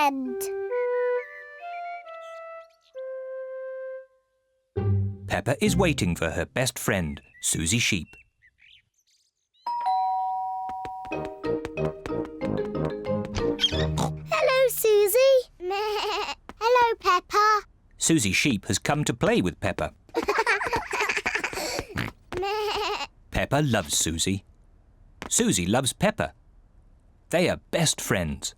friend. Peppa is waiting for her best friend, Suzy Sheep. Hello, Suzy. Hello, Peppa. Suzy Sheep has come to play with Peppa. Peppa loves Suzy. Suzy loves Peppa. They are best friends.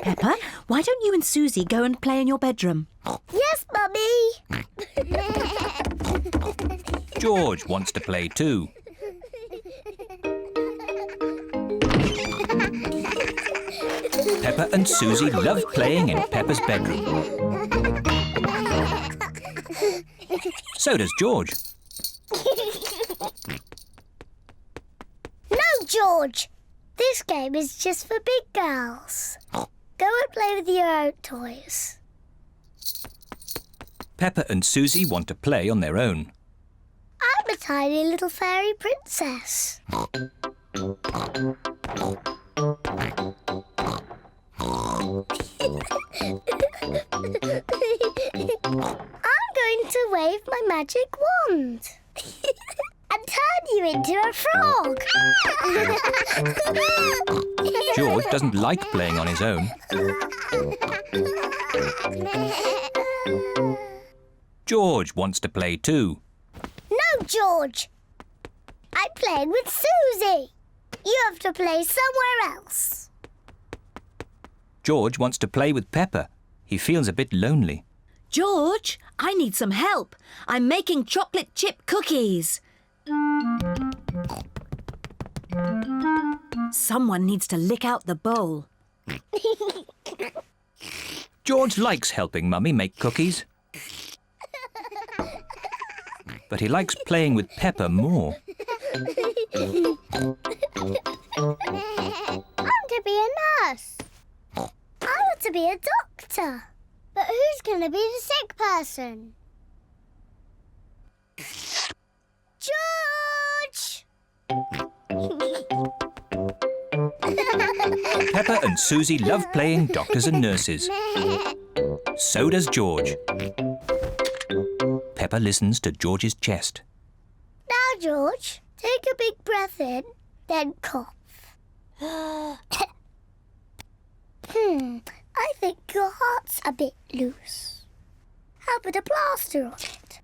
Peppa, why don't you and Suzy go and play in your bedroom? Yes, Mummy. George wants to play too. Peppa and Suzy love playing in Peppa's bedroom. So does George. No, George. This game is just for big girls. Go and play with your own toys. Peppa and Suzy want to play on their own. I'm a tiny little fairy princess. I'm going to wave my magic wand and turn you into a frog. George doesn't like playing on his own. George wants to play too. No, George. I'm playing with Suzy. You have to play somewhere else. George wants to play with Peppa. He feels a bit lonely. George, I need some help. I'm making chocolate chip cookies. Someone needs to lick out the bowl. George likes helping Mummy make cookies. But he likes playing with Peppa more. I want to be a nurse. I want to be a doctor. But who's going to be the sick person? George! Peppa and Suzy love playing doctors and nurses. So does George. Peppa listens to George's chest. Now, George, take a big breath in, then cough. I think your heart's a bit loose. How about a plaster on it?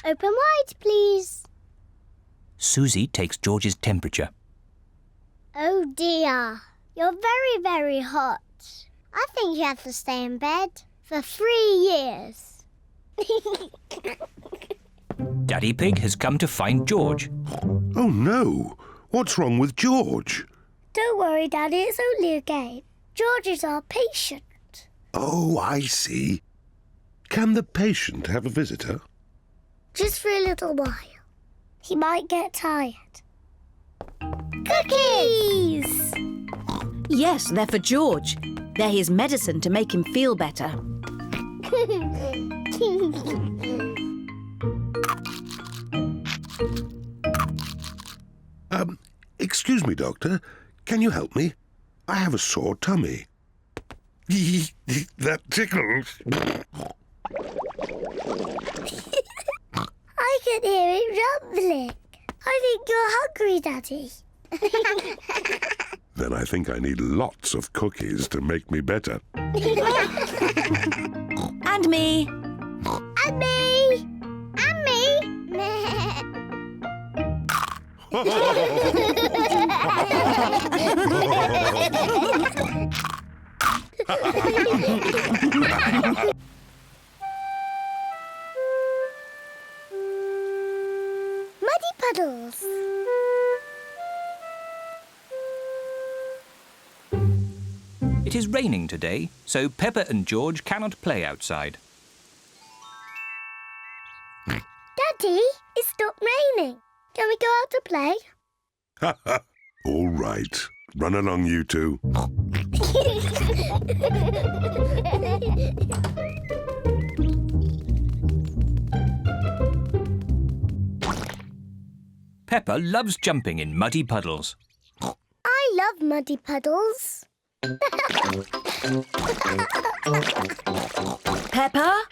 Open wide, please. Suzy takes George's temperature. Oh dear, you're very, very hot. I think you have to stay in bed for 3 years. Daddy Pig has come to find George. Oh no! What's wrong with George? Don't worry, Daddy, it's only a game. George is our patient. Oh, I see. Can the patient have a visitor? Just for a little while. He might get tired. Cookies! Yes, they're for George. They're his medicine to make him feel better. Excuse me, Doctor. Can you help me? I have a sore tummy. That tickles. I can hear it rumbling. I think you're hungry, Daddy. Then I think I need lots of cookies to make me better. And me. And me! And me! Muddy puddles. It is raining today, so Peppa and George cannot play outside. Daddy, it's not raining. Can we go out to play? All right. Run along, you two. Peppa loves jumping in muddy puddles. I love muddy puddles. Peppa,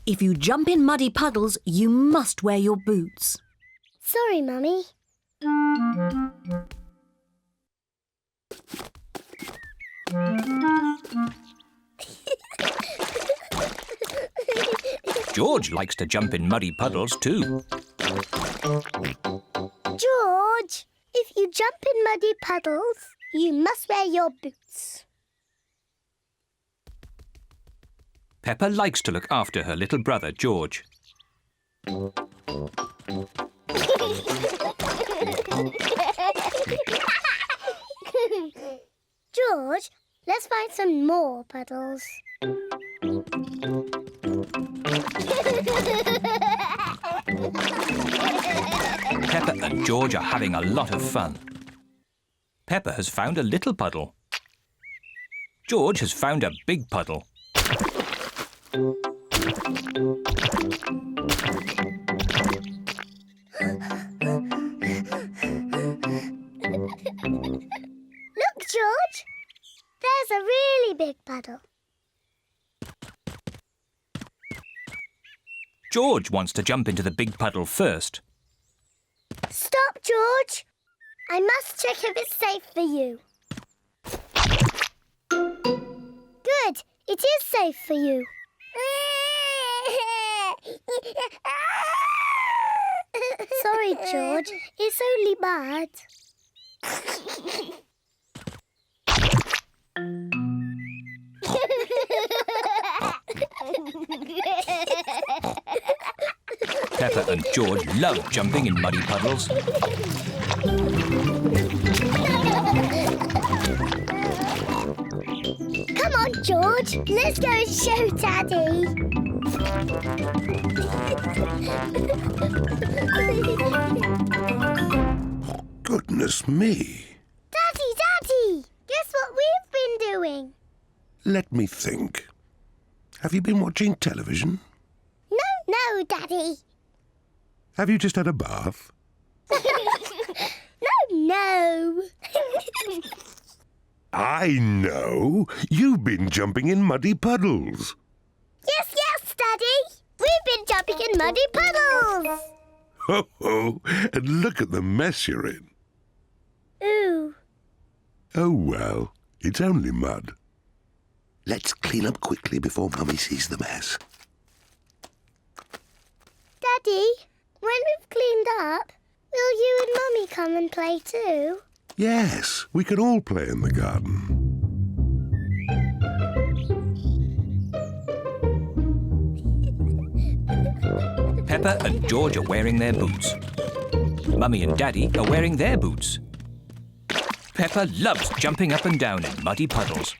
if you jump in muddy puddles, you must wear your boots. Sorry, Mummy. George likes to jump in muddy puddles too. George, if you jump in muddy puddles, you must wear your boots. Peppa likes to look after her little brother, George. George, let's find some more puddles. Peppa and George are having a lot of fun. Peppa has found a little puddle. George has found a big puddle. Look, George. There's a really big puddle. George wants to jump into the big puddle first. Stop, George. I must check if it's safe for you. Good. It is safe for you. Sorry, George. It's only mud. Peppa and George love jumping in muddy puddles. Come on, George. Let's go and show Daddy. Goodness me. Daddy! Guess what we've been doing? Let me think. Have you been watching television? No, Daddy. Have you just had a bath? No. I know. You've been jumping in muddy puddles. Yes, Daddy. We've been jumping in muddy puddles. Ho, ho. And look at the mess you're in. Ooh. Oh, well, it's only mud. Let's clean up quickly before Mummy sees the mess. Daddy, when we've cleaned up, will you and Mummy come and play too? Yes, we can all play in the garden. Peppa and George are wearing their boots. Mummy and Daddy are wearing their boots. Peppa loves jumping up and down in muddy puddles.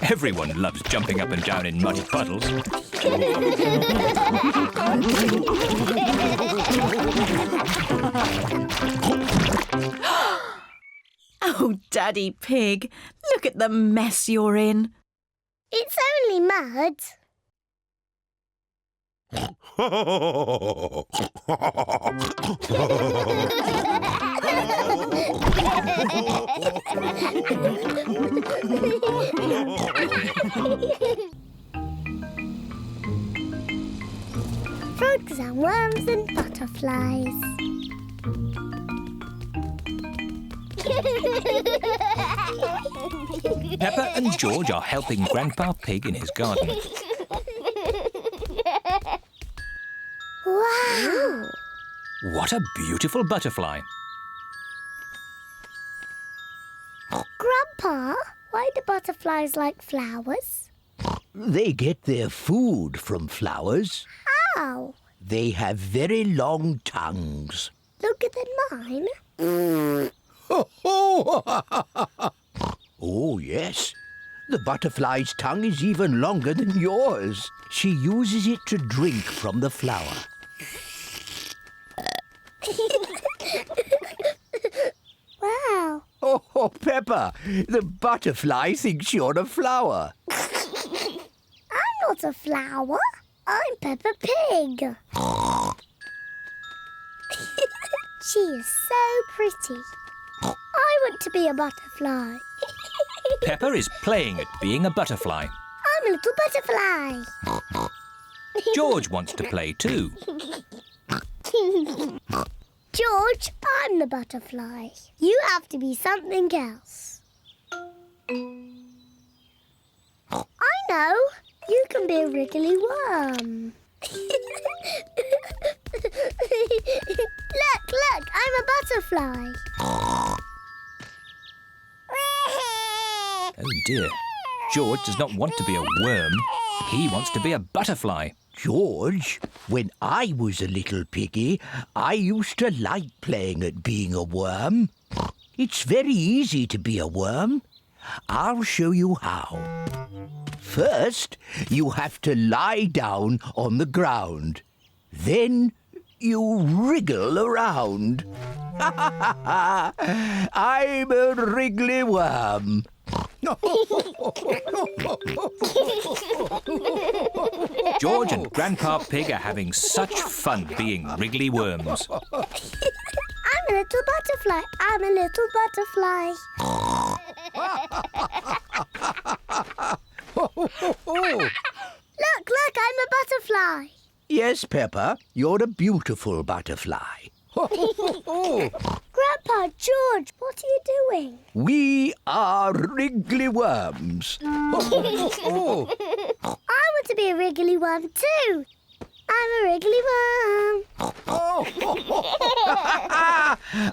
Everyone loves jumping up and down in muddy puddles. Oh, Daddy Pig, look at the mess you're in. It's only mud. Frogs and worms and butterflies. Peppa and George are helping Grandpa Pig in his garden. Wow! What a beautiful butterfly. Grandpa, why do butterflies like flowers? They get their food from flowers. How? They have very long tongues. Look at mine. Oh, yes. The butterfly's tongue is even longer than yours. She uses it to drink from the flower. Wow. Oh, Peppa, the butterfly thinks you're a flower. I'm not a flower. I'm Peppa Pig. She is so pretty. I want to be a butterfly. Peppa is playing at being a butterfly. I'm a little butterfly. George wants to play too. George, I'm the butterfly. You have to be something else. I know. You can be a wriggly worm. Look, I'm a butterfly. Oh dear. George does not want to be a worm. He wants to be a butterfly. George, when I was a little piggy, I used to like playing at being a worm. It's very easy to be a worm. I'll show you how. First, you have to lie down on the ground. Then you wriggle around. I'm a wriggly worm. George and Grandpa Pig are having such fun being wriggly worms. I'm a little butterfly. I'm a little butterfly. Look, I'm a butterfly. Yes, Peppa, you're a beautiful butterfly. Grandpa George, what are you doing? We are wriggly worms. I want to be a wriggly worm too. I'm a wriggly worm.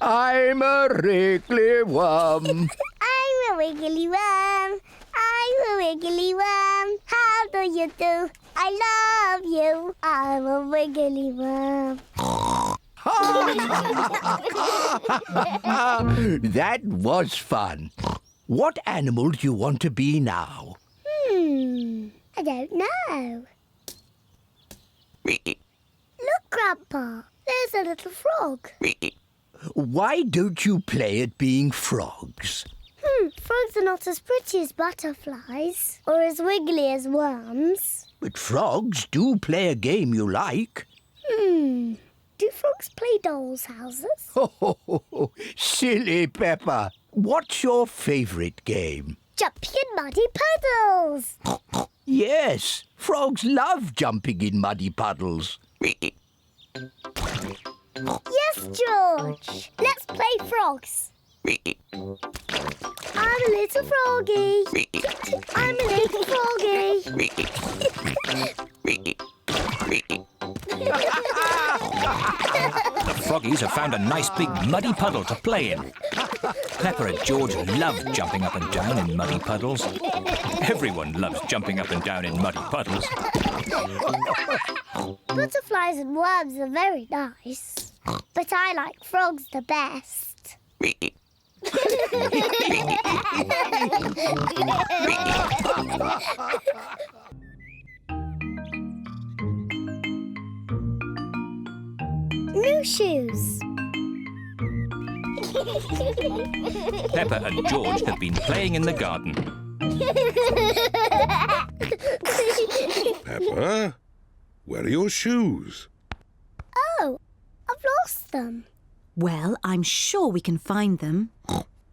I'm a wriggly worm. I'm a wiggly worm. I'm a wiggly worm. How do you do? I love you. I'm a wiggly worm. That was fun. What animal do you want to be now? I don't know. Look, Grandpa. There's a little frog. Why don't you play at being frogs? Frogs are not as pretty as butterflies or as wiggly as worms. But frogs do play a game you like. Do frogs play dolls' houses? Silly Peppa. What's your favourite game? Jumping in muddy puddles. Yes, frogs love jumping in muddy puddles. Yes, George. Let's play frogs. I'm a little froggy. I'm a little froggy. The froggies have found a nice big muddy puddle to play in. Peppa and George love jumping up and down in muddy puddles. Everyone loves jumping up and down in muddy puddles. Butterflies and worms are very nice, but I like frogs the best. New shoes. Peppa and George have been playing in the garden. Peppa, where are your shoes? Oh, I've lost them. Well, I'm sure we can find them.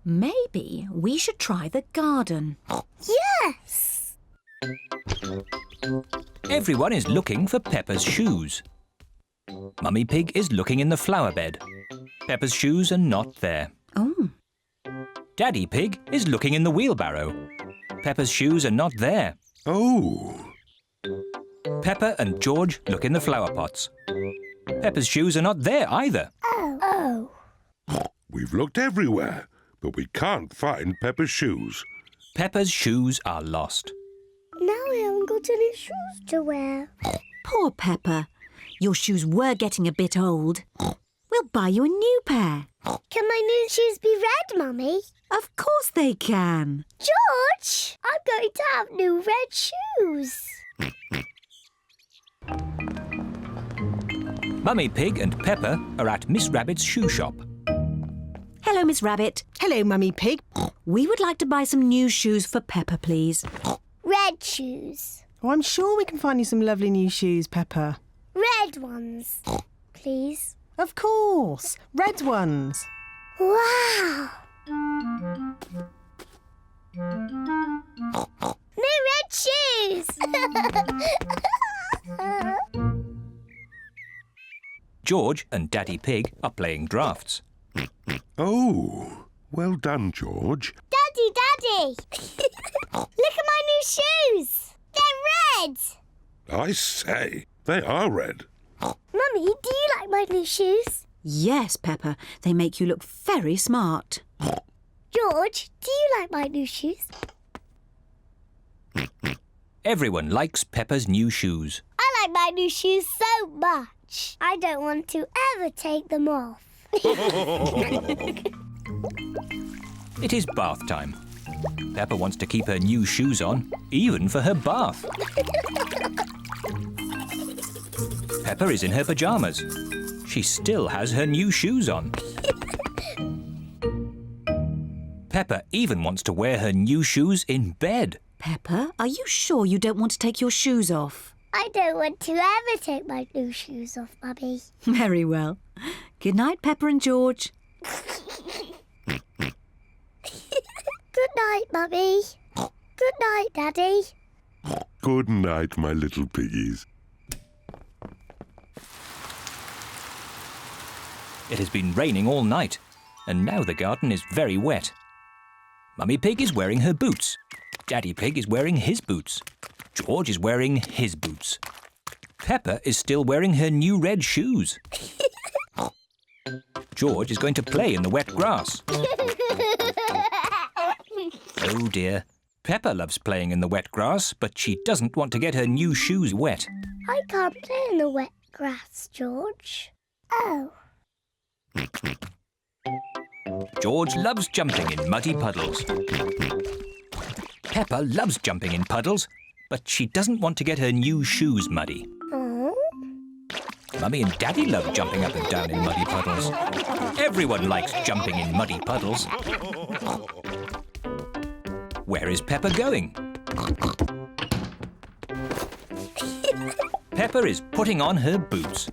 Maybe we should try the garden. Yes. Everyone is looking for Peppa's shoes. Mummy Pig is looking in the flower bed. Peppa's shoes are not there. Oh, Daddy Pig is looking in the wheelbarrow. Peppa's shoes are not there. Oh, Peppa and George look in the flower pots. Peppa's shoes are not there either. Oh. we've looked everywhere, but we can't find Peppa's shoes. Peppa's shoes are lost. Now I haven't got any shoes to wear. poor Peppa. Your shoes were getting a bit old. We'll buy you a new pair. Can my new shoes be red, Mummy? Of course they can. George, I'm going to have new red shoes. Mummy Pig and Peppa are at Miss Rabbit's shoe shop. Hello, Miss Rabbit. Hello, Mummy Pig. We would like to buy some new shoes for Peppa, please. Red shoes. Oh, I'm sure we can find you some lovely new shoes, Peppa. Red ones, please. Of course, red ones. Wow! New red shoes! George and Daddy Pig are playing drafts. Oh, well done, George. Daddy! Look at my new shoes! They're red! I say, they are red. Mummy, do you like my new shoes? Yes, Peppa, they make you look very smart. George, do you like my new shoes? Everyone likes Peppa's new shoes. I like my new shoes so much. I don't want to ever take them off. It is bath time. Peppa wants to keep her new shoes on, even for her bath. Peppa is in her pyjamas. She still has her new shoes on. Peppa even wants to wear her new shoes in bed. Peppa, are you sure you don't want to take your shoes off? I don't want to ever take my new shoes off, Mummy. Very well. Good night, Peppa and George. Good night, Mummy. Good night, Daddy. Good night, my little piggies. It has been raining all night, and now the garden is very wet. Mummy Pig is wearing her boots. Daddy Pig is wearing his boots. George is wearing his boots. Peppa is still wearing her new red shoes. George is going to play in the wet grass. Oh dear. Peppa loves playing in the wet grass, but she doesn't want to get her new shoes wet. I can't play in the wet grass, George. Oh. George loves jumping in muddy puddles. Peppa loves jumping in puddles, but she doesn't want to get her new shoes muddy. Oh. Mummy and Daddy love jumping up and down in muddy puddles. Everyone likes jumping in muddy puddles. Where is Peppa going? Peppa is putting on her boots.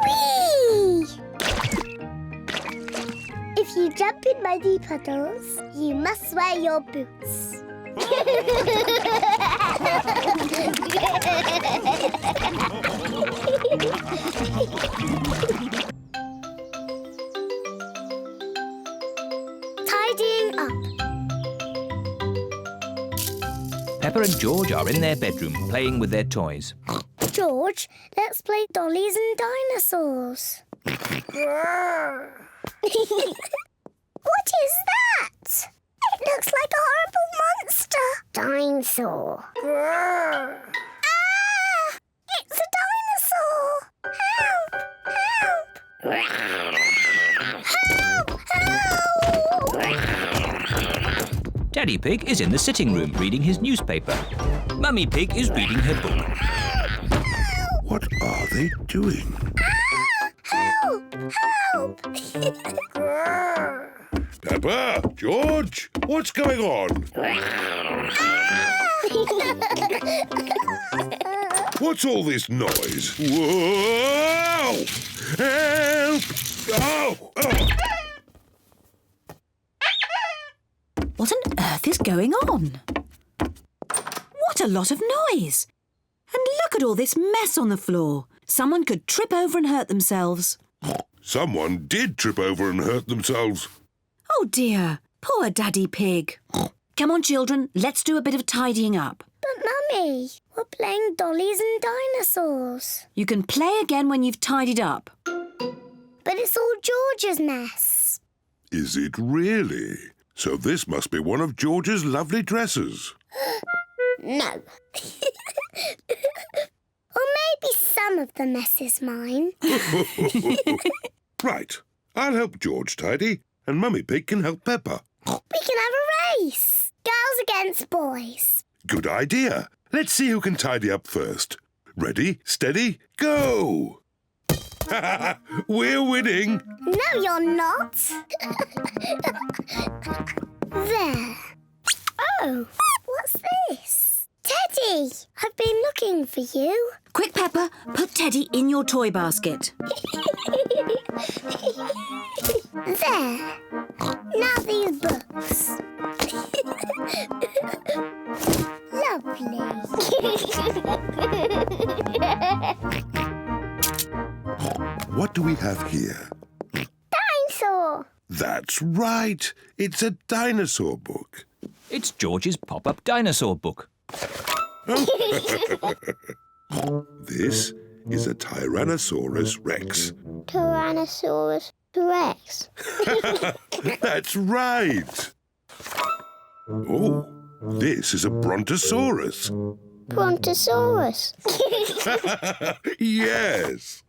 Whee! If you jump in muddy puddles, you must wear your boots. Tidying up. Peppa and George are in their bedroom playing with their toys. George, let's play dollies and dinosaurs. What is that? It looks like a horrible monster. Dinosaur. Ah! It's a dinosaur. Help! Help! Daddy Pig is in the sitting room reading his newspaper. Mummy Pig is reading her book. What are they doing? Help! Help! Peppa, George, what's going on? What's all this noise? Whoa! Help! Oh! Oh! What on earth is going on? What a lot of noise! And look at all this mess on the floor. Someone could trip over and hurt themselves. Someone did trip over and hurt themselves. Oh dear, poor Daddy Pig. Come on, children, let's do a bit of tidying up. But, Mummy, we're playing dollies and dinosaurs. You can play again when you've tidied up. But it's all George's mess. Is it really? So this must be one of George's lovely dresses. No. Or maybe some of the mess is mine. Right, I'll help George tidy, and Mummy Pig can help Peppa. We can have a race. Girls against boys. Good idea. Let's see who can tidy up first. Ready, steady, go! We're winning. No, you're not. There. Oh, what's this? Teddy! I've been looking for you. Quick, Peppa, put Teddy in your toy basket. There. Now these books. Lovely. What do we have here? Dinosaur. That's right. It's a dinosaur book. It's George's pop-up dinosaur book. This is a Tyrannosaurus Rex. Tyrannosaurus Rex. That's right. Oh, this is a Brontosaurus. Brontosaurus. Yes.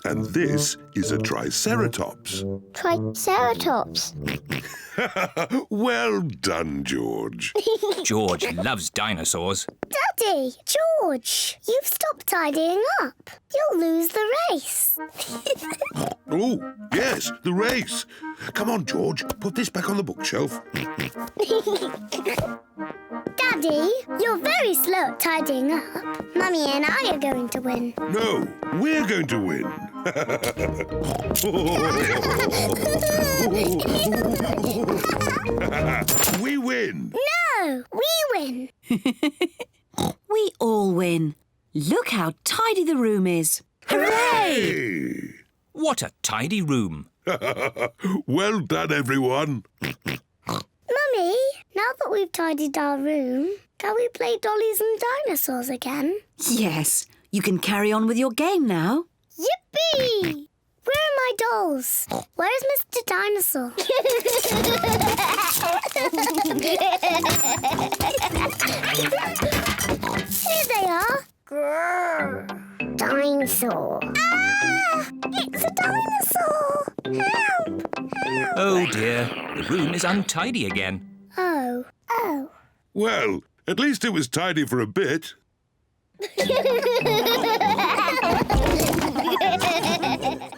And this is a Triceratops. Triceratops. Well done, George. George loves dinosaurs. Daddy, George, you've stopped tidying up. You'll lose the race. Oh, yes, the race. Come on, George, put this back on the bookshelf. Daddy, you're very slow at tidying up. Mummy and I are going to win. No, we're going to win. We win. No, we win. We all win. Look how tidy the room is. Hooray! Hey. What a tidy room. Well done, everyone. Mummy, now that we've tidied our room, can we play dollies and dinosaurs again? Yes, you can carry on with your game now. Yippee! Where are my dolls? Where's Mr. Dinosaur? Here they are. Grrr. Dinosaur. Ah! It's a dinosaur! Help! Help! Oh dear, the room is untidy again. Oh. Well, at least it was tidy for a bit.